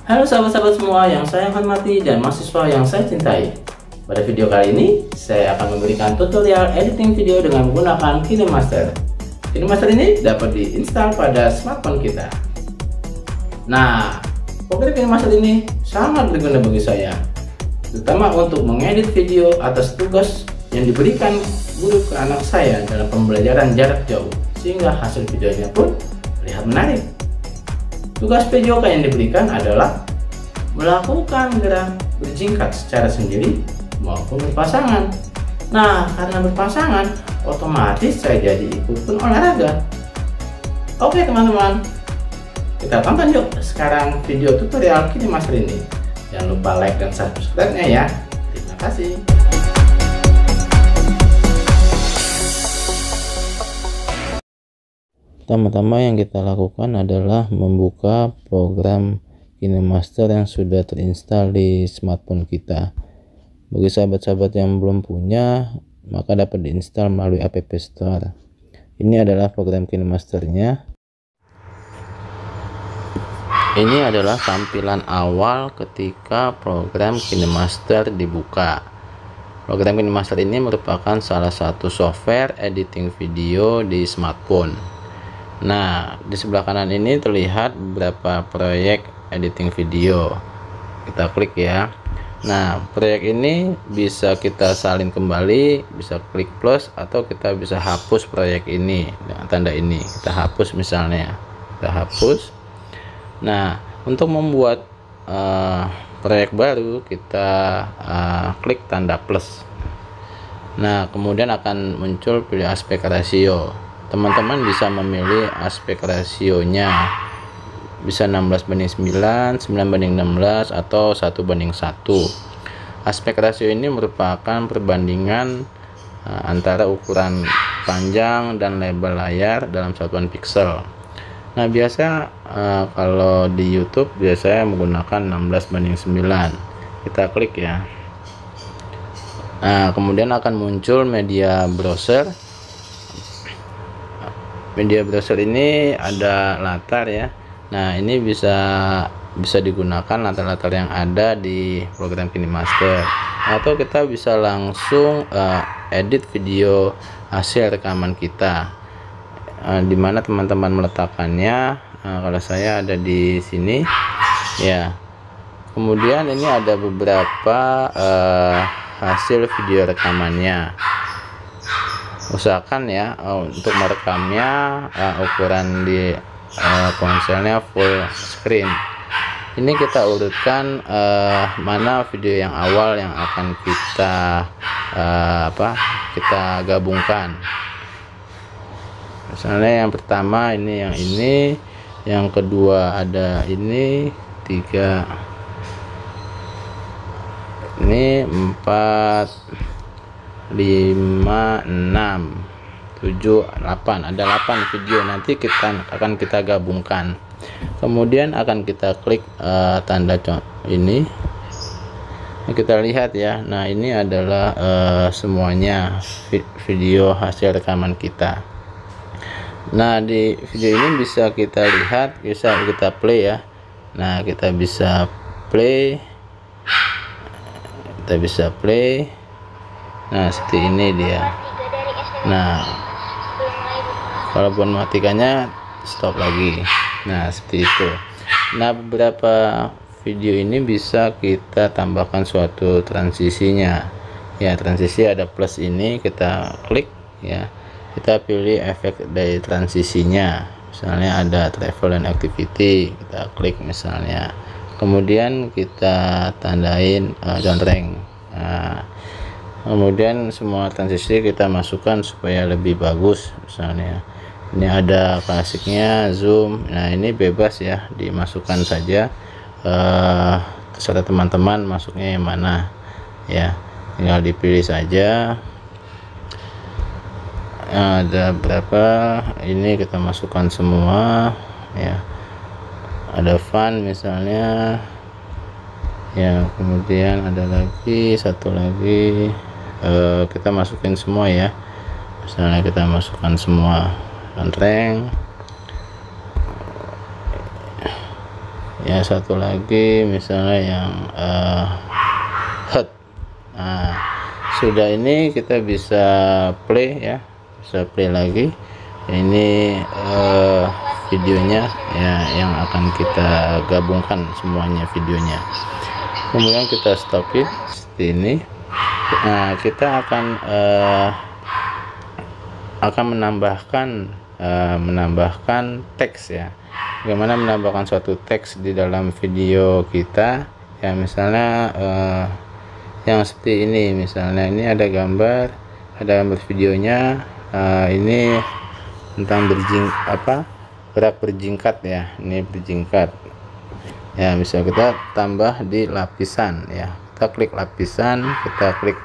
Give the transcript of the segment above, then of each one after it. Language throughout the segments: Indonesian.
Halo sahabat-sahabat semua yang saya hormati dan mahasiswa yang saya cintai. Pada video kali ini, saya akan memberikan tutorial editing video dengan menggunakan KineMaster. KineMaster ini dapat diinstal pada smartphone kita. Nah, program KineMaster ini sangat berguna bagi saya, terutama untuk mengedit video atas tugas yang diberikan guru ke anak saya dalam pembelajaran jarak jauh, sehingga hasil videonya pun terlihat menarik. Tugas PJOK yang diberikan adalah melakukan gerak berjingkat secara sendiri maupun berpasangan. Nah, karena berpasangan, otomatis saya jadi ikut pun olahraga. Oke teman-teman, kita tonton yuk sekarang video tutorial KineMaster ini. Jangan lupa like dan subscribe-nya ya. Terima kasih. Pertama-tama yang kita lakukan adalah membuka program KineMaster yang sudah terinstall di smartphone kita. Bagi sahabat-sahabat yang belum punya, maka dapat diinstal melalui App Store. Ini adalah program KineMasternya. Ini adalah tampilan awal ketika program KineMaster dibuka. Program KineMaster ini merupakan salah satu software editing video di smartphone. Nah, di sebelah kanan ini terlihat beberapa proyek editing video. Kita klik ya. Nah, proyek ini bisa kita salin kembali, bisa klik plus, atau kita bisa hapus proyek ini dengan tanda ini. Kita hapus misalnya, kita hapus. Nah, untuk membuat proyek baru, kita klik tanda plus. Nah, kemudian akan muncul pilih aspek rasio. Teman-teman bisa memilih aspek rasionya, bisa 16:9, 9:16, atau 1:1. Aspek rasio ini merupakan perbandingan antara ukuran panjang dan lebar layar dalam satuan pixel. Nah, biasa kalau di YouTube biasanya menggunakan 16:9. Kita klik ya. Nah, kemudian akan muncul media browser. Media browser ini ada latar ya. Nah, ini bisa digunakan latar-latar yang ada di program KineMaster, atau kita bisa langsung edit video hasil rekaman kita. Dimana teman-teman meletakkannya? Kalau saya ada di sini ya. Kemudian ini ada beberapa hasil video rekamannya. Usahakan ya untuk merekamnya ukuran di ponselnya full screen. Ini kita urutkan mana video yang awal yang akan kita kita gabungkan. Misalnya yang pertama ini, yang kedua ada ini, 3, ini 4, 5, 6, 7, 8. Ada 8 video, nanti akan kita gabungkan. Kemudian akan kita klik tanda ini. Kita lihat ya. Nah, ini adalah semuanya video hasil rekaman kita. Nah, di video ini bisa kita lihat, bisa kita play ya. Nah, kita bisa play. Nah, seperti ini dia. Nah, kalaupun matikannya stop lagi. Nah, seperti itu. Nah, beberapa video ini bisa kita tambahkan suatu transisinya ya. Transisi ada plus ini, kita klik ya. Kita pilih efek dari transisinya. Misalnya ada travel and activity, kita klik misalnya. Kemudian kita tandain contreng. Nah, kemudian semua transisi kita masukkan supaya lebih bagus. Misalnya ini ada klasiknya, zoom. Nah, ini bebas ya, dimasukkan saja. Terserah teman-teman masuknya yang mana ya, tinggal dipilih saja. Ada berapa, ini kita masukkan semua ya. Ada fun misalnya ya. Kemudian ada lagi satu lagi, kita masukin semua ya. Misalnya kita masukkan semua contreng ya satu lagi misalnya yang hot. Nah, sudah ini kita bisa play ya, bisa play lagi. Ini videonya ya yang akan kita gabungkan semuanya videonya. Kemudian kita stopin seperti ini. Nah, kita akan menambahkan teks ya. Bagaimana menambahkan suatu teks di dalam video kita ya, misalnya yang seperti ini. Misalnya ini ada gambar videonya, ini tentang gerak berjingkat ya, ini berjingkat ya, bisa kita tambah di lapisan ya, kita klik lapisan, kita klik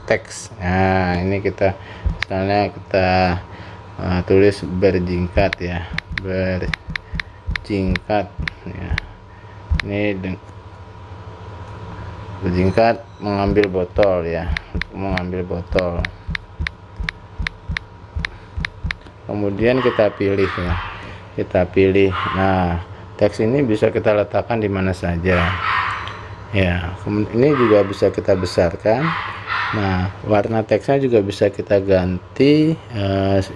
teks. Nah, ini kita misalnya kita tulis berjingkat ya, berjingkat ya, ini berjingkat mengambil botol ya, mengambil botol. Kemudian kita pilih ya, kita pilih. Nah, teks ini bisa kita letakkan di mana saja ya. Ini juga bisa kita besarkan. Nah, warna teksnya juga bisa kita ganti.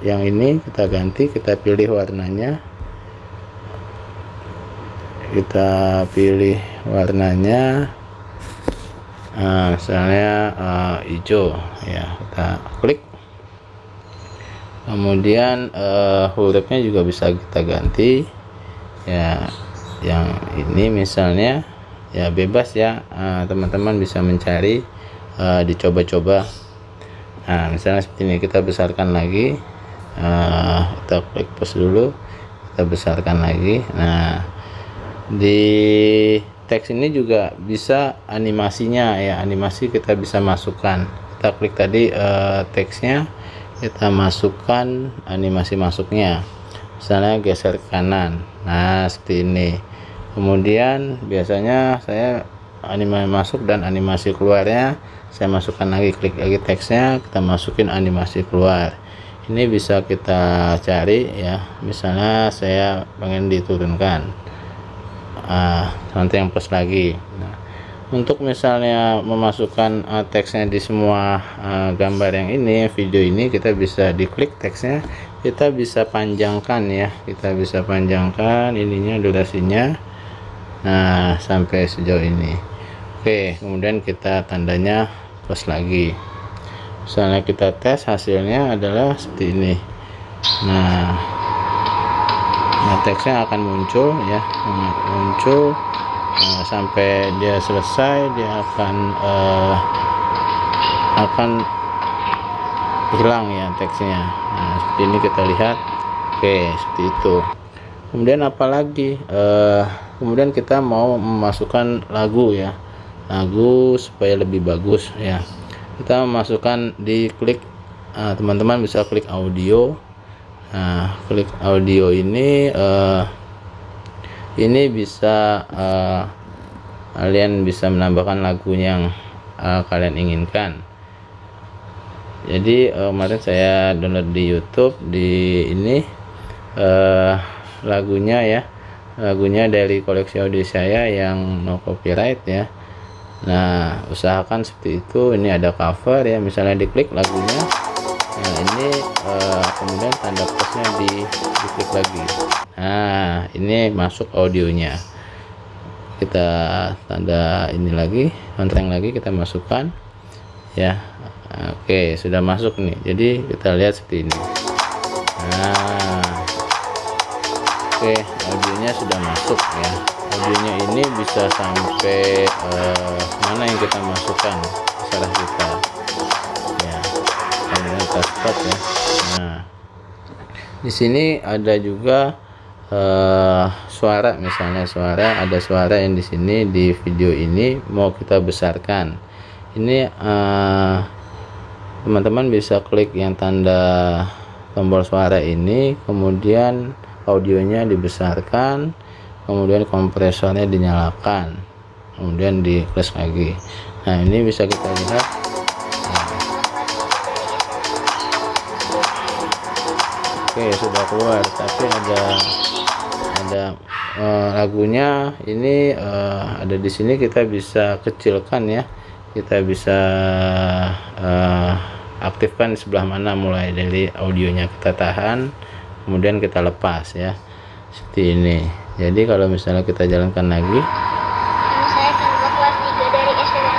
Yang ini kita ganti, kita pilih warnanya, kita pilih warnanya. Misalnya hijau ya, kita klik. Kemudian hurufnya juga bisa kita ganti ya, yang ini misalnya ya, bebas ya, teman-teman bisa mencari, dicoba-coba. Nah, misalnya seperti ini, kita besarkan lagi, kita klik plus dulu, kita besarkan lagi. Nah, di teks ini juga bisa animasinya ya, animasi kita bisa masukkan. Kita klik tadi teksnya, kita masukkan animasi masuknya, misalnya geser ke kanan. Nah, seperti ini. Kemudian biasanya saya animasi masuk dan animasi keluarnya saya masukkan lagi, klik lagi teksnya, kita masukin animasi keluar. Ini bisa kita cari ya, misalnya saya pengen diturunkan, nanti yang plus lagi. Nah, untuk misalnya memasukkan teksnya di semua gambar yang ini, video ini, kita bisa diklik teksnya, kita bisa panjangkan ya, kita bisa panjangkan ininya, durasinya, nah sampai sejauh ini. Oke, kemudian kita tandanya plus lagi. Misalnya kita tes, hasilnya adalah seperti ini. Nah, teksnya akan muncul ya, muncul sampai dia selesai, dia akan hilang ya teksnya. Nah, seperti ini kita lihat. Oke, seperti itu. Kemudian apalagi, kemudian kita mau memasukkan lagu ya, lagu supaya lebih bagus ya, kita memasukkan di klik, teman-teman bisa klik audio. Nah, klik audio ini bisa kalian bisa menambahkan lagu yang kalian inginkan. Jadi kemarin saya download di YouTube, di ini lagunya ya, lagunya dari koleksi audio saya yang no copyright ya. Nah, usahakan seperti itu. Ini ada cover ya, misalnya diklik lagunya. Nah, ini kemudian tanda plusnya diklik lagi. Nah, ini masuk audionya. Kita tanda ini lagi, kontreng lagi, kita masukkan ya. Oke, sudah masuk nih. Jadi kita lihat seperti ini. Nah, oke, audionya sudah masuk ya. Audionya ini bisa sampai mana yang kita masukkan, terserah kita ya. Kemudian kita stop ya. Nah, di sini ada juga suara, misalnya ada suara yang di sini di video ini mau kita besarkan. Ini teman-teman bisa klik yang tanda tombol suara ini, kemudian audionya dibesarkan, kemudian kompresornya dinyalakan, kemudian di close lagi. Nah, ini bisa kita lihat. Oke, sudah keluar, tapi ada lagunya ini ada di sini, kita bisa kecilkan ya, kita bisa aktifkan di sebelah mana, mulai dari audionya kita tahan kemudian kita lepas ya, seperti ini. Jadi kalau misalnya kita jalankan lagi, Saya tambah kelas 3 dari SMA.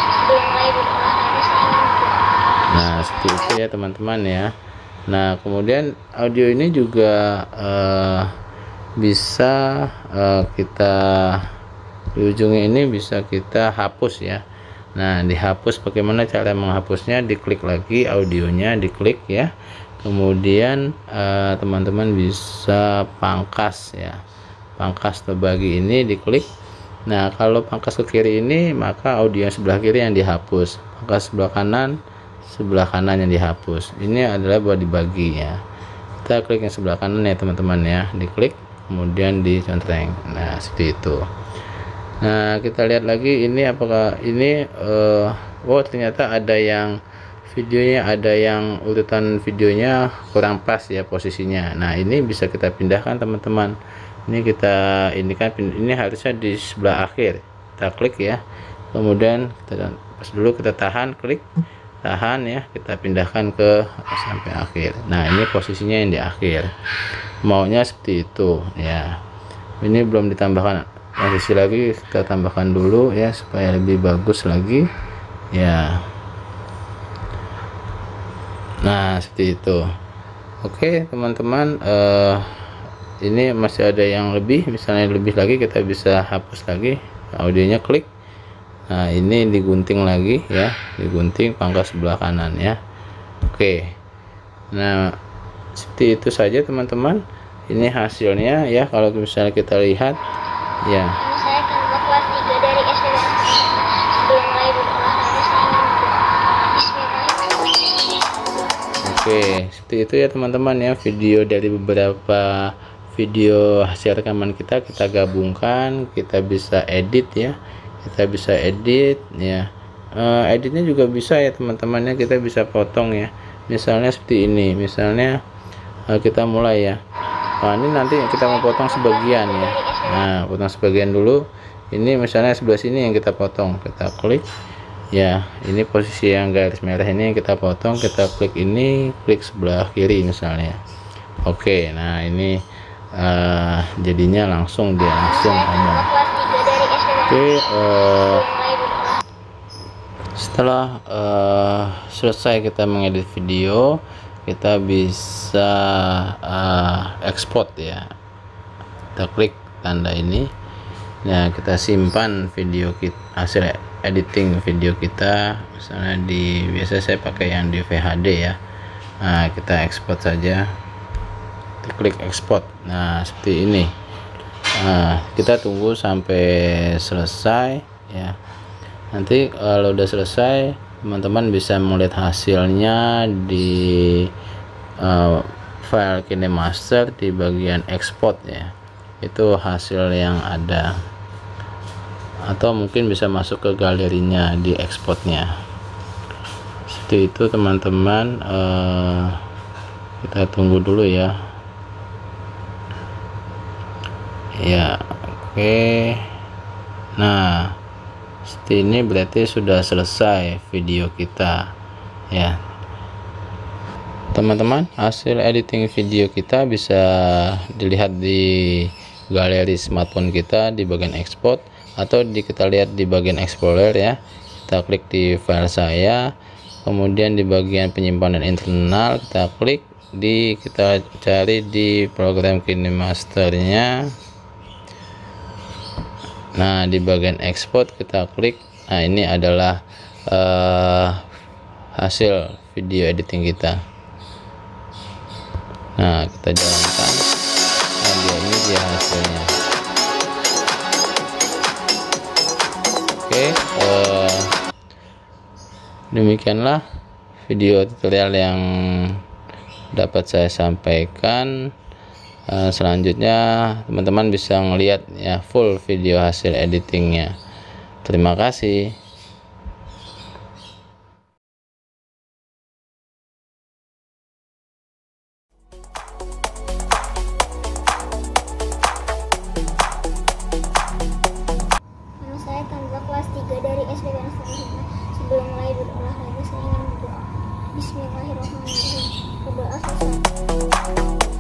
Sebelum mulai berolahraga saya ingin berdoa. nah seperti itu ya teman-teman ya. Nah kemudian audio ini juga bisa kita di ujungnya ini bisa kita hapus ya. Nah dihapus, bagaimana cara menghapusnya? Diklik lagi audionya, diklik ya, kemudian teman-teman bisa pangkas ya, pangkas terbagi ini diklik. Nah kalau pangkas ke kiri ini, maka audio yang sebelah kiri yang dihapus, pangkas sebelah kanan yang dihapus. Ini adalah buat dibagi ya. Kita klik yang sebelah kanan ya teman-teman ya, diklik kemudian dicontreng. Nah seperti itu. Nah kita lihat lagi ini, apakah ini oh ternyata ada yang videonya, ada yang urutan videonya kurang pas ya posisinya. Nah ini bisa kita pindahkan teman-teman. Ini kita ini harusnya di sebelah akhir, kita klik ya, kemudian kita pas dulu, kita tahan, klik tahan ya, kita pindahkan ke sampai akhir. Nah ini posisinya yang di akhir, maunya seperti itu ya. Ini belum ditambahkan posisi lagi, kita tambahkan dulu ya supaya lebih bagus lagi ya. Nah seperti itu. Oke teman-teman, ini masih ada yang lebih, misalnya lebih lagi, kita bisa hapus lagi audionya, klik. Nah ini digunting lagi ya, digunting pangkas sebelah kanan ya. Oke, nah seperti itu saja teman-teman. Ini hasilnya ya, kalau misalnya kita lihat ya. Saya tambah kelas 3 dari SMA. Sebelum mulai berolahraga saya ingin berdoa. Bismillahirrahmanirrahim. Oke, seperti itu ya teman-teman ya, video dari beberapa video hasil rekaman kita gabungkan, kita bisa edit ya, kita bisa edit ya. Editnya juga bisa ya teman-teman ya, kita bisa potong ya, misalnya seperti ini, misalnya kita mulai ya. Nah ini nanti kita mau potong sebagian ya. Nah potong sebagian dulu, ini misalnya sebelah sini yang kita potong, kita klik ya, ini posisi yang garis merah ini yang kita potong, kita klik ini, klik sebelah kiri misalnya. Oke, nah ini jadinya langsung ngomong. Oke, setelah selesai kita mengedit video, kita bisa export ya, kita klik tanda ini. Nah kita simpan video kita, hasil editing video kita, misalnya biasa saya pakai yang di VHD ya. Nah kita export saja, kita klik export. Nah seperti ini. Nah kita tunggu sampai selesai ya. Nanti kalau udah selesai, teman-teman bisa melihat hasilnya di file KineMaster di bagian export ya, itu hasil yang ada, atau mungkin bisa masuk ke galerinya di exportnya. Seperti itu teman-teman. Kita tunggu dulu ya. Ya oke. Nah seperti ini berarti sudah selesai video kita ya teman-teman. Hasil editing video kita bisa dilihat di galeri smartphone kita di bagian export, atau kita lihat di bagian explorer ya. Kita klik di file saya, kemudian di bagian penyimpanan internal kita klik kita cari di program KineMasternya. Nah di bagian export kita klik. Nah ini adalah hasil video editing kita. Nah kita jalankan. Nah ini dia hasilnya. Oke, demikianlah video tutorial yang dapat saya sampaikan. Selanjutnya teman-teman bisa melihat ya full video hasil editingnya. Terima kasih. Bismillahirrahmanirrahim. Berdoa selesai.